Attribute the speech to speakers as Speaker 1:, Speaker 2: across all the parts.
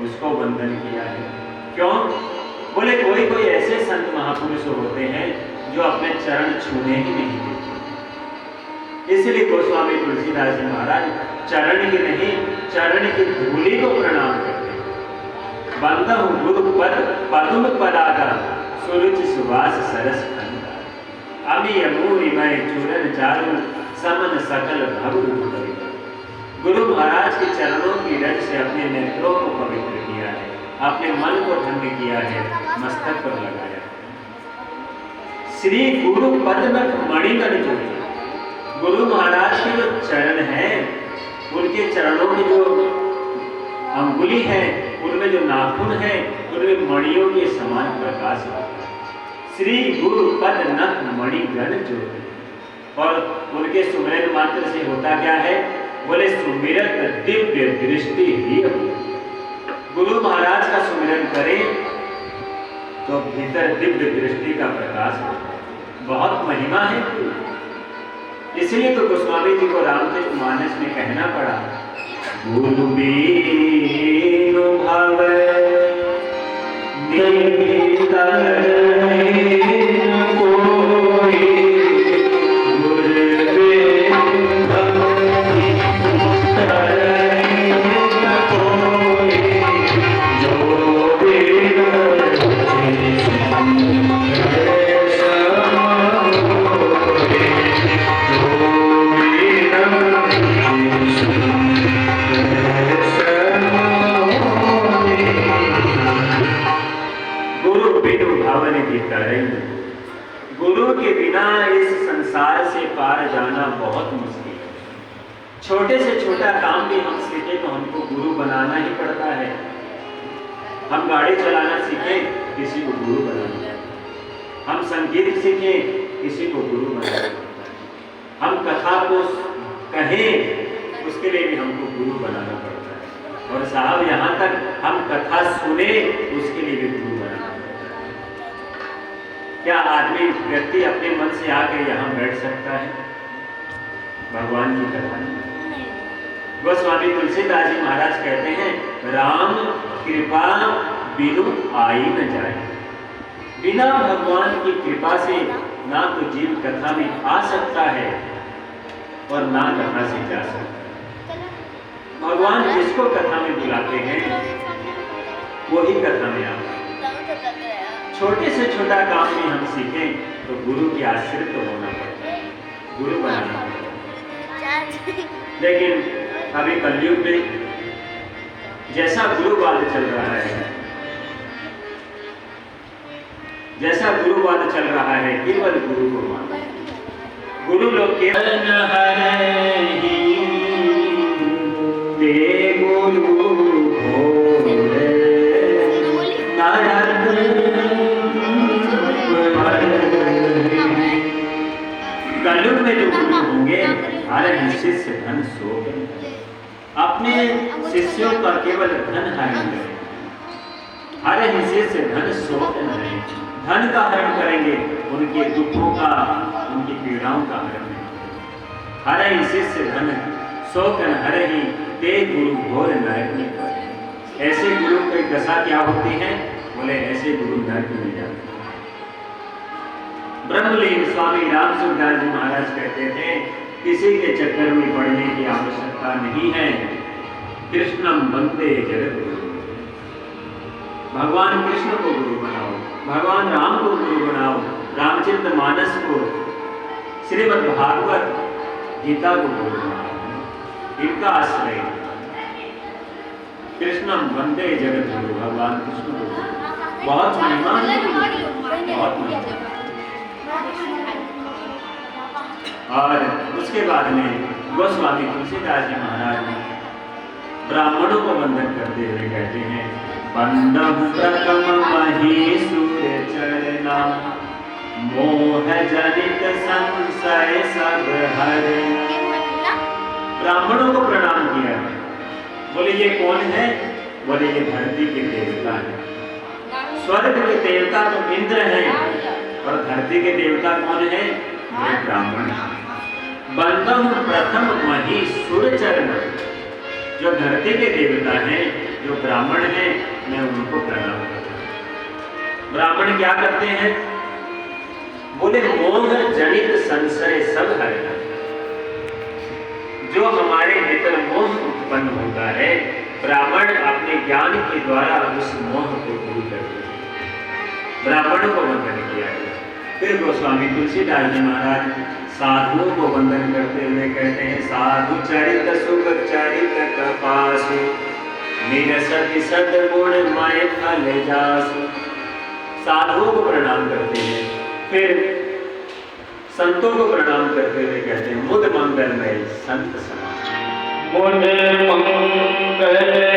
Speaker 1: उसको वंदन किया है। क्यों? बोले कोई कोई ऐसे संत महापुरुष होते हैं जो अपने चरण छूने ही नहीं देते। इसलिए गोस्वामी तुलसीदास जी महाराज चरण ही नहीं, चरण की धूलि को प्रणाम करते हैं। बंदहु गुरु पद पदुम पदागा सुरुचि सुवास सरस खंड अमी अमूरी मय चूरन चारु समन सकल भव रूप। गुरु महाराज के चरणों की रज से अपने नेत्रों को पवित्र किया है, अपने मन को धन्य किया है, मस्तक पर लगाया है। श्री गुरु पद्म मणिगण जोड़ी, गुरु महाराज के जो चरण हैं, उनके चरणों की जो अंगुली है, उनमें जो नाखून है, उनमें मणियों के समान प्रकाश होता है। श्री गुरु पद नख मणिगण जोड़ी। और उनके सुमिरन मात्र से होता क्या है? बोले सुमिरत दिव्य दृष्टि ही। गुरु महाराज का सुमिरन करें तो भीतर दिव्य दृष्टि का प्रकाश होता है। बहुत महिमा है। इसलिए तो गोस्वामी जी को रामचरितमानस में कहना पड़ा, गुरु बीनु भव गुरु के बिना इस संसार से पार जाना बहुत मुश्किल है। छोटे से छोटा काम भी हम सीखे तो हमको गुरु बनाना ही पड़ता है। हम गाड़ी चलाना सीखे, किसी को गुरु बनाना है। हम संगीत सीखे, किसी को गुरु बनाना है। हम कथा को कहें, उसके लिए भी हमको गुरु बनाना पड़ता है। और साहब यहाँ तक हम कथा सुने, उसके लिए भी गुरु बनाना पड़ता है। क्या आदमी व्यक्ति अपने मन से आकर यहाँ बैठ सकता है? भगवान की कथा नहीं। गोस्वामी तुलसीदास जी महाराज कहते हैं, राम कृपा बिनु आई न जाए। बिना भगवान की कृपा से ना तो जीव कथा में आ सकता है और ना कथा से जा सकता है। भगवान जिसको कथा में बुलाते हैं वो ही कथा में आता है। छोटे से छोटा काम भी हम सीखें तो गुरु के आश्रित तो होना पड़ता है, गुरु बनाना पड़ता है। लेकिन अभी कलयुग में जैसा गुरुवाद चल रहा है, जैसा गुरुवाद चल रहा है, केवल गुरु को मानो। गुरु लोग केवल कलयुग में जो गुरु होंगे, हर शिष्य धन सो अपने शिष्यों का केवल धन हरण करेंगे। हर शिष्य धन सो धन का हरण करेंगे, उनके दुखों का, उनकी पीड़ाओं का हरण करेंगे। हर शिष्य धन सो हर ही ते गुरु घोर नरक में। ऐसे गुरु की दशा क्या होती है? बोले ऐसे गुरु नरक में जाते हैं। ब्रह्मलीन स्वामी रामसुखदास जी महाराज कहते थे, किसी के चक्कर में पड़ने की आवश्यकता नहीं है। कृष्णम वंदे जगत गुरु। भगवान कृष्ण को गुरु बनाओ, भगवान राम को गुरु बनाओ, रामचरितमानस को, श्रीमद् भागवत गीता को गुरु बनाओ। इनका आश्रय कृष्णम वंदे जगत गुरु, भगवान कृष्ण को। बहुत महिमा है, बहुत महिमा। और उसके बाद में गोस्वामी तुलसीदास जी महाराज ब्राह्मणों को वंदन करते हुए कहते हैं, बंदम प्रथम महीसुर चरना मोह जनित संशय सब हरे। ब्राह्मणों को प्रणाम किया है। बोले ये कौन है? बोले ये धरती के देवता है। स्वर्ग के देवता तो इंद्र हैं और धरती के देवता कौन है? ये ब्राह्मण। बंदम प्रथम महीसुर चरण, जो धरती के देवता हैं जो ब्राह्मण हैं मैं उनको प्रणाम करता हूँ। ब्राह्मण क्या करते हैं? बोले मोह जनित संशय सब हरना। जो हमारे भीतर मोह उत्पन्न होता है, ब्राह्मण अपने ज्ञान के द्वारा उस मोह को दूर करते हैं। ब्राह्मण को वंदन किया गया। फिर गोस्वामी तुलसीदास जी महाराज साधुओं को वंदन करते हुए कहते हैं, साधु चरित सुख चरित कपासु निरसति सद्गुण मय फल जासु। साधुओं को प्रणाम करते हैं। फिर संतों को प्रणाम करते हुए कहते हैं, मुद मंगलमय संत समाज।
Speaker 2: मुद मंगलमय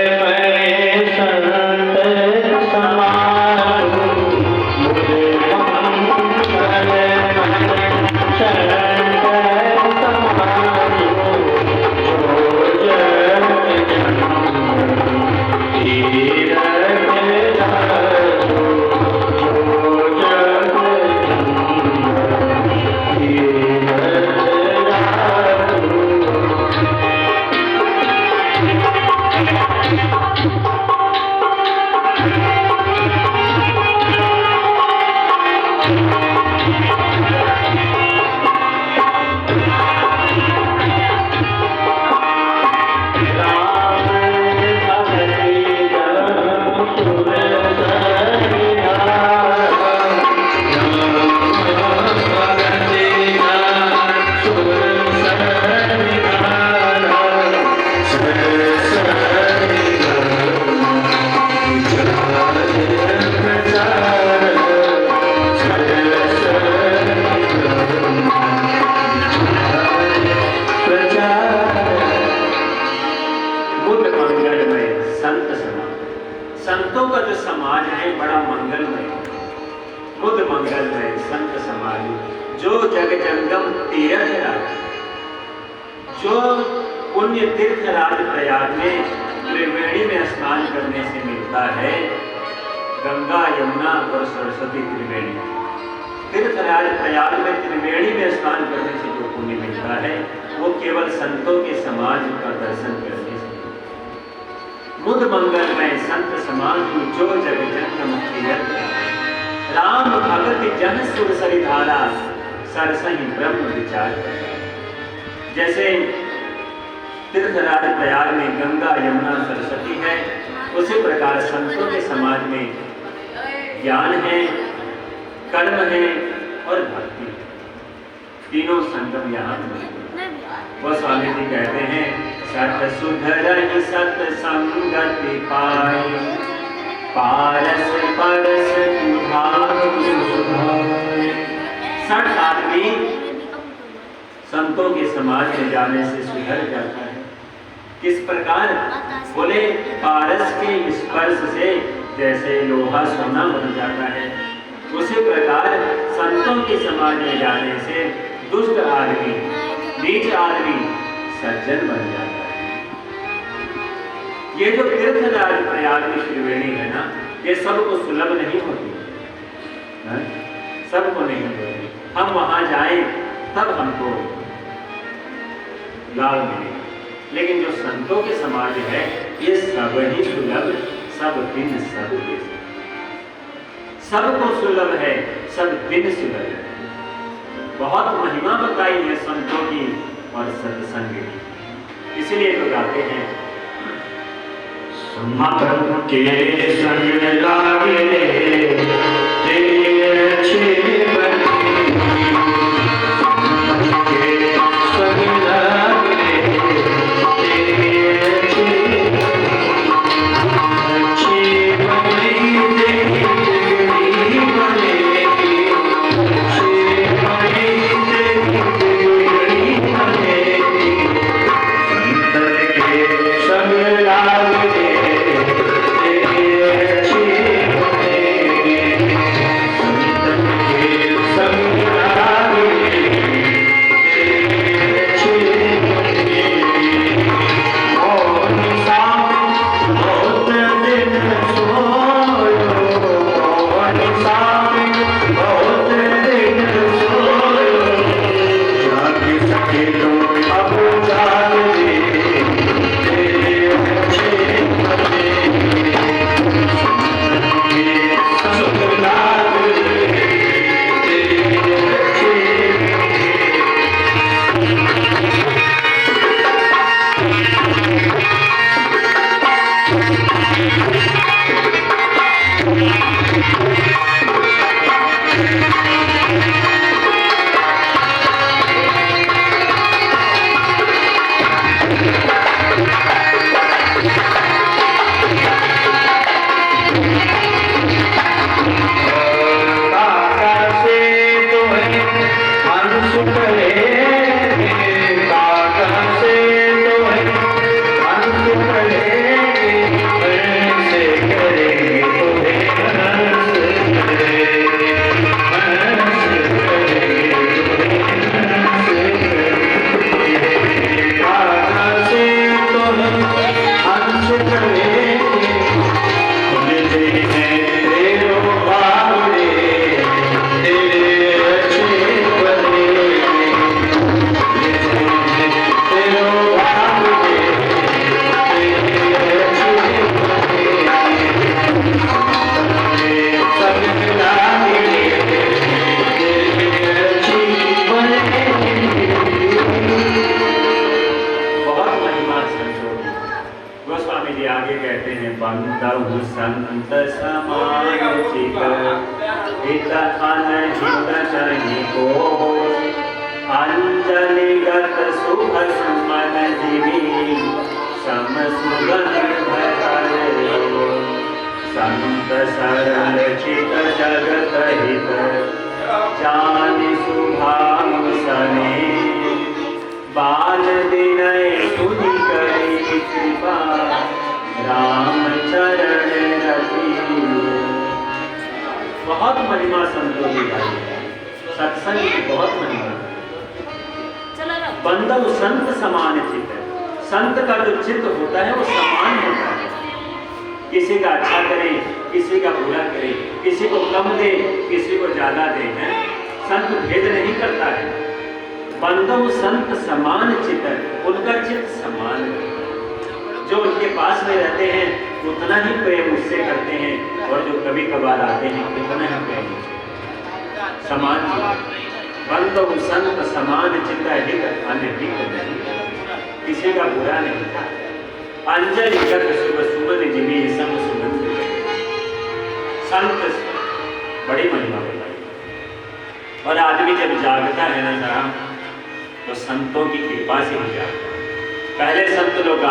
Speaker 2: संत समाज, मुद मंगलमय संत समाज, जो जग
Speaker 1: संतों का जो समाज है बड़ा मंगलमय, बुद्ध मंगलमय संत समाज, जो जग जंगम तीर्थ राज, जो पुण्य तीर्थ राज प्रयाग में त्रिवेणी में स्नान करने से मिलता है, गंगा यमुना और सरस्वती त्रिवेणी। तीर्थराज प्रयाग में त्रिवेणी में स्नान करने से जो पुण्य मिलता है वो केवल संतों के समाज का दर्शन करने से। मुद मंगलमय संत समाज जो जग जंगम तीर्थ राम भगत जन सुर सरिधारा सरसहि ब्रह्म विचार। जैसे तीर्थराज प्रयाग में गंगा यमुना सरस्वती है, उसी प्रकार संतों के समाज में ज्ञान है, कर्म है और भक्ति, तीनों संगम यहाँ वो स्वामी जी कहते हैं, सत सुधरहि सत संगति पाए, पारस परस सठ आदमी संतों के समाज में जाने से सुधर जाता है। किस प्रकार? बोले पारस के स्पर्श से जैसे लोहा सोना बन जाता है, उसी प्रकार संतों के समाज में जाने से दुष्ट आदमी, नीच आदमी सज्जन बन जाता है। ये जो तीर्थराज प्रयाग की त्रिवेणी है ना, ये सबको सुलभ नहीं होती, सबको नहीं होती। हम वहां जाएं तब हमको लाभ मिलेगा, लेकिन जो संतों के समाज है ये सब ही सुलभ, सब दिन सब दिन, सबको सुलभ है, सब दिन सुलभ है। बहुत महिमा बताई है संतों की और सत्संग की, इसलिए तो गाते हैं,
Speaker 2: सुमधुर के संग लागे तेरे अच्छे
Speaker 1: संत समान चित हित अनहित जनि कोय अंजलिगत शुभ सुमन जीवी सम सुगंध भरे संत सरल चित जगत हित जानि सुभाव सने बाल विनय सुनि करी कृपा राम चरण रति। बहुत महिमा संतों की गाई है, सत्संग की बहुत महिमा। बंधु संत समान चित्त है, संत का जो चित्त होता है वो समान होता है। किसी का अच्छा करे, किसी का बुरा करे, किसी को कम दे, किसी को ज्यादा दे, हैं संत भेद नहीं करता है। बंधु संत समान चित्त है, उनका चित्त समान है। जो उनके पास में रहते हैं उतना ही प्रेम उससे करते हैं, और जो कभी कभार आते हैं उतना ही प्रेम समान चित्त। बंधु संत समान चित्त हित अनहित नहीं, किसी का बुरा नहीं था। अंजलिगत शुभ सुमन जिमी सम सुगंध। संत बड़ी महिमा बताई। और आदमी जब जागता है ना जरा, तो संतों की कृपा से ही जागता है। पहले संत लोग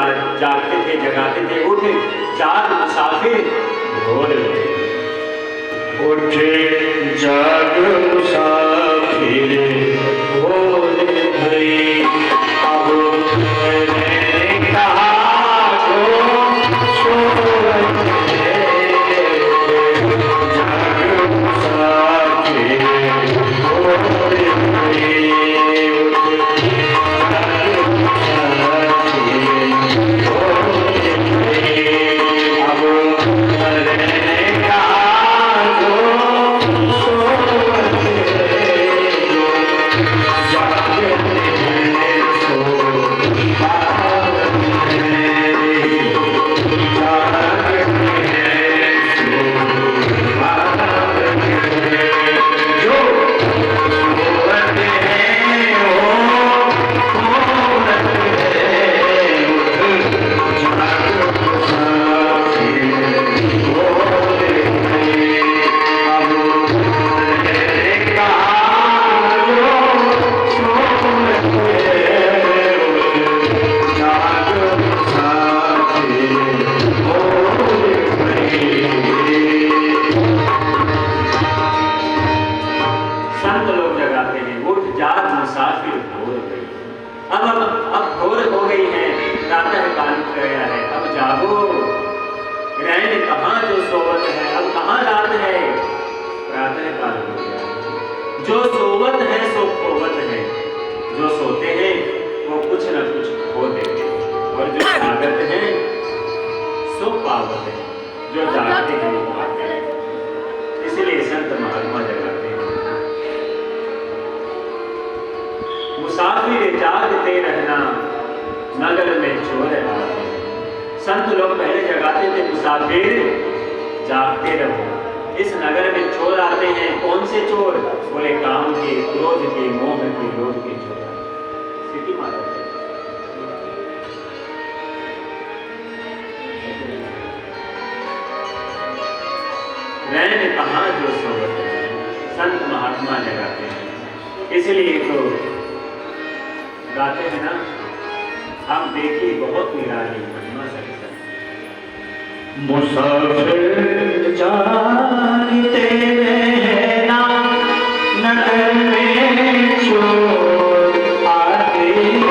Speaker 1: जागते थे, जगाते थे, उठे चार मुसाफिर भोर
Speaker 2: उठे जाग मुसाफिर भोर भई, अब मैंने कहा जो सोवत है। जाग मुसाफिर भोर भई,
Speaker 1: जो सोवत है सो खोवत है। जो सोते हैं वो कुछ न कुछ खो देते हैं, और जो जागत है सो पावत है। जो जागते हैं वो पाते हैं। इसलिए संत महात्मा जगाते हैं। मुसाफिर जागते रहना, नगर में चोर आते। संत लोग पहले जगाते थे, मुसाफिर जागते रहो, इस नगर में चोर आते हैं। कौन से चोर? बोले काम के, क्रोध के, मोह के, लोभ के चोर। सिटी मारा रैन कहाँ जो सोवत है, संत महात्मा जगाते हैं। इसलिए तो गाते हैं ना, हम देखिए बहुत निराली महिमा सत्संग।
Speaker 2: मुसाफिर जागते रहना, नगर में चोर आते हैं।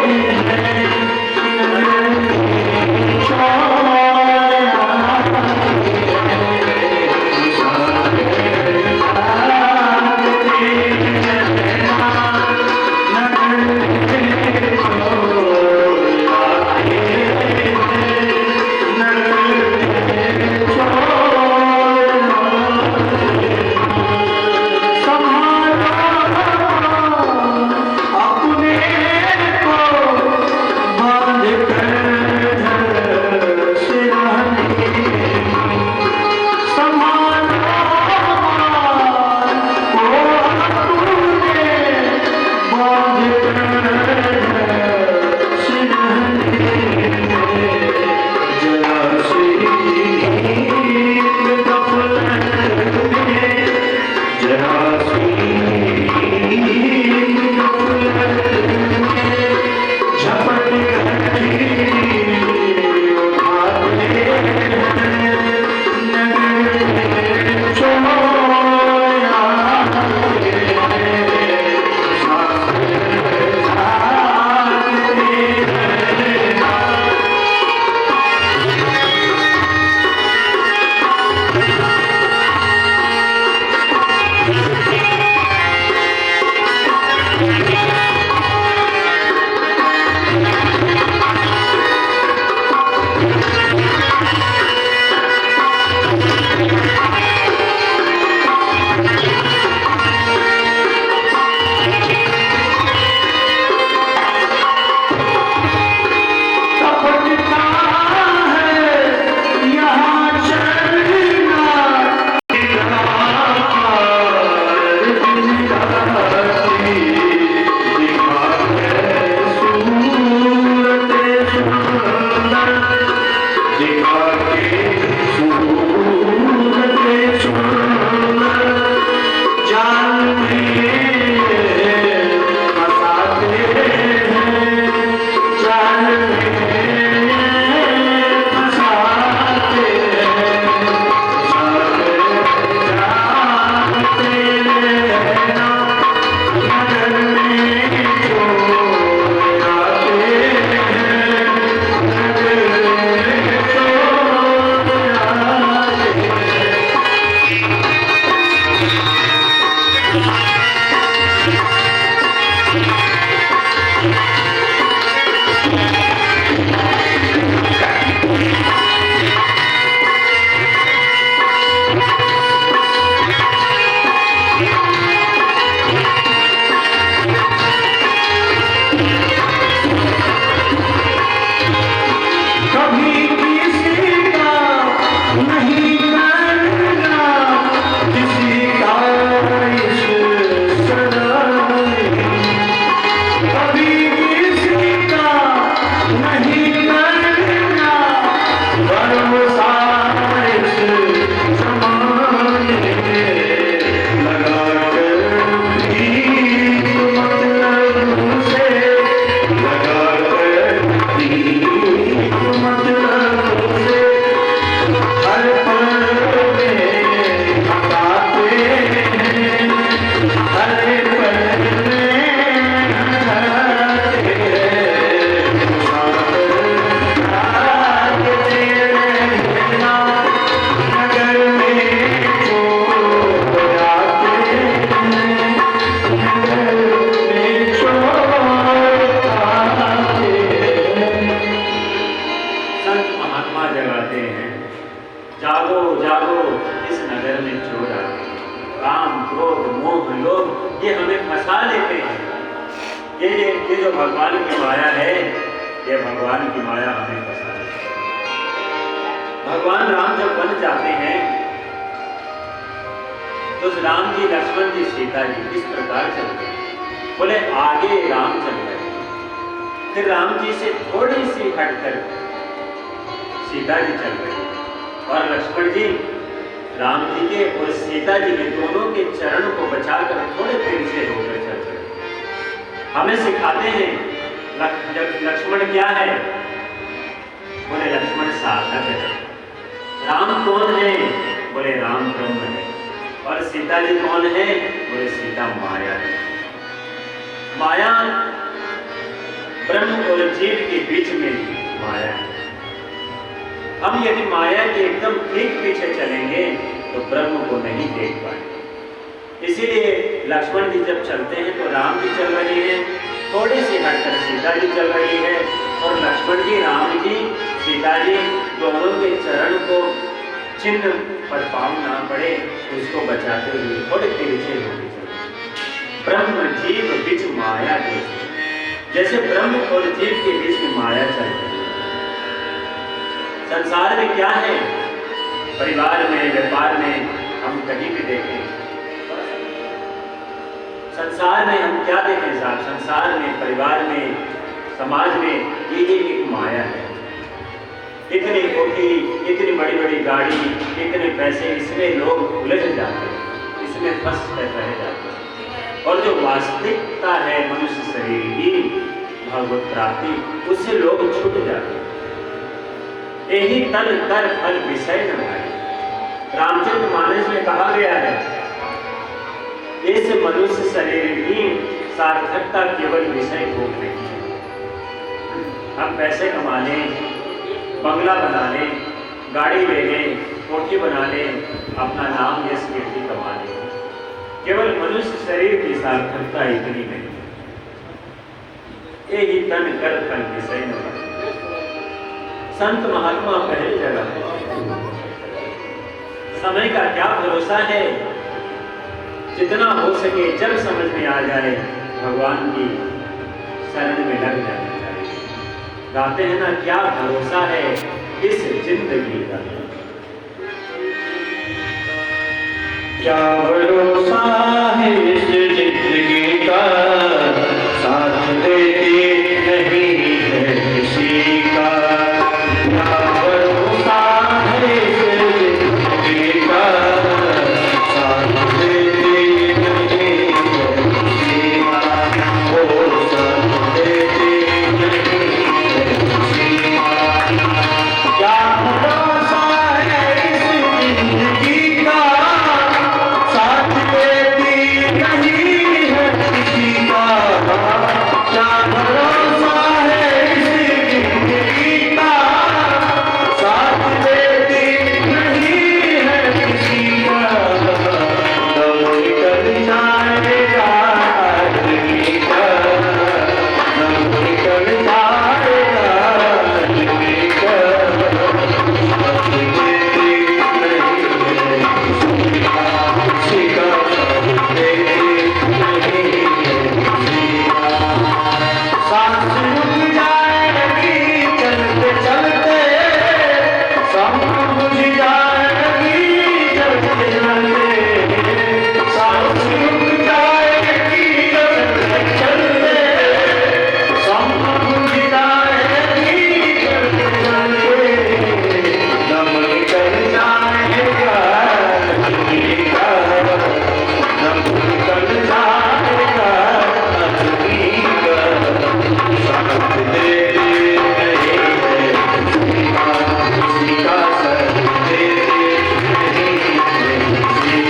Speaker 2: नगर में चोर आते हैं। मुसाफिर जागते रहना, नगर में चोर आते हैं। नगर
Speaker 1: ये हमें फंसा लेते हैं। ये जो भगवान की माया है, ये भगवान की माया हमें फंसा लेती है। भगवान राम जब बन जाते हैं तो राम जी, लक्ष्मण जी, सीता जी किस प्रकार चल रहे? बोले आगे राम चल रहे, फिर राम जी से थोड़ी सी हटकर सीता जी चल रही, और लक्ष्मण जी राम जी के और सीता जी के दोनों के चरण को बचाकर थोड़े पीछे होकर चल रहे। हमें सिखाते हैं लक्ष्मण क्या है? बोले लक्ष्मण साधक है। राम कौन है? बोले राम ब्रह्म है। और सीता जी कौन है? बोले सीता माया है। माया ब्रह्म और जीव के बीच में माया है। हम यदि माया के एकदम ठीक पीछे चलेंगे तो ब्रह्म को नहीं देख पाएंगे। इसीलिए लक्ष्मण जी जब चलते हैं तो राम जी चल रही है, थोड़ी सी हटकर सीता जी चल रही है, और लक्ष्मण जी, राम जी, सीता जी दोनों के चरण को चिन्ह पर पाँव ना पड़े उसको बचाते हुए थोड़े पीछे होके चलते। ब्रह्म जीव बीच माया के, जैसे ब्रह्म और जीव के बीच में माया चल रही है। संसार में क्या है? परिवार में, व्यापार में, हम कहीं भी देखें, संसार में हम क्या देखें साहब? संसार में, परिवार में, समाज में ये एक माया है। इतनी कोठी, इतनी बड़ी बड़ी गाड़ी, इतने पैसे, इसमें लोग उलझ जाते हैं, इसमें फंस रह जाते हैं। और जो वास्तविकता है मनुष्य शरीर की भगवत प्राप्ति, उससे लोग छूट जाते हैं। यही तन कर फल विषय न भाई। रामचरितमानस में कहा गया है, इस मनुष्य शरीर की सार्थकता केवल विषय भोग नहीं है। हम पैसे कमा लें, बंगला बना लें, गाड़ी ले लें, कोठी बना लें, अपना नाम यश कीर्ति कमा लें, केवल मनुष्य शरीर की सार्थकता इतनी नहीं। यही तन कर फल विषय न भाई। संत महात्मा पहली जगह है। समय का क्या भरोसा है? जितना हो सके जब समझ में आ जाए भगवान की शरण में लग जाना चाहिए। गाते हैं ना, क्या भरोसा है इस जिंदगी का,
Speaker 2: क्या भरोसा है इस जिंदगी का, साथ देती नहीं है किसी का। क्या भरोसा है इस जिंदगी का, साथ देती नहीं है किसी का। वो साथ देती नहीं है किसी का। क्या भरोसा है इस जिंदगी का, साथ देती नहीं है किसी का। क्या भरोसा है इस जिंदगी का, साथ देती नहीं है किसी का। दम निकल जाएगा आदमी का, दम निकल जाएगा आदमी का। साथ देती नहीं है किसी का, किसी का साथ देती नहीं है किसी का। सांस रुक जाएगी चलते चलते, सांस बुझ जाएगी चलते चलते। सांस रुक जाएगी चलते चलते, सांस बुझ जाएगी चलते चलते। दम निकल जाएगा आदमी का, दम निकल जाएगा आदमी का। साथ देती नहीं है किसी का, किसी का साथ देती नहीं है किसी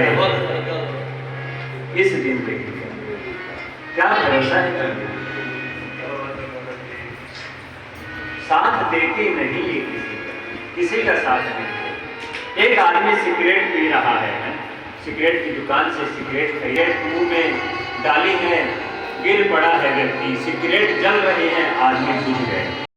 Speaker 1: है इस दिन देखिए क्या भरोसा है कि साथ देते नहीं ये किसी का साथ नहीं। एक आदमी सिगरेट पी रहा है, सिगरेट की दुकान से सिगरेट खरीद मुंह में डाली है, गिर पड़ा है व्यक्ति, सिगरेट जल रही है, आदमी बुझ गए।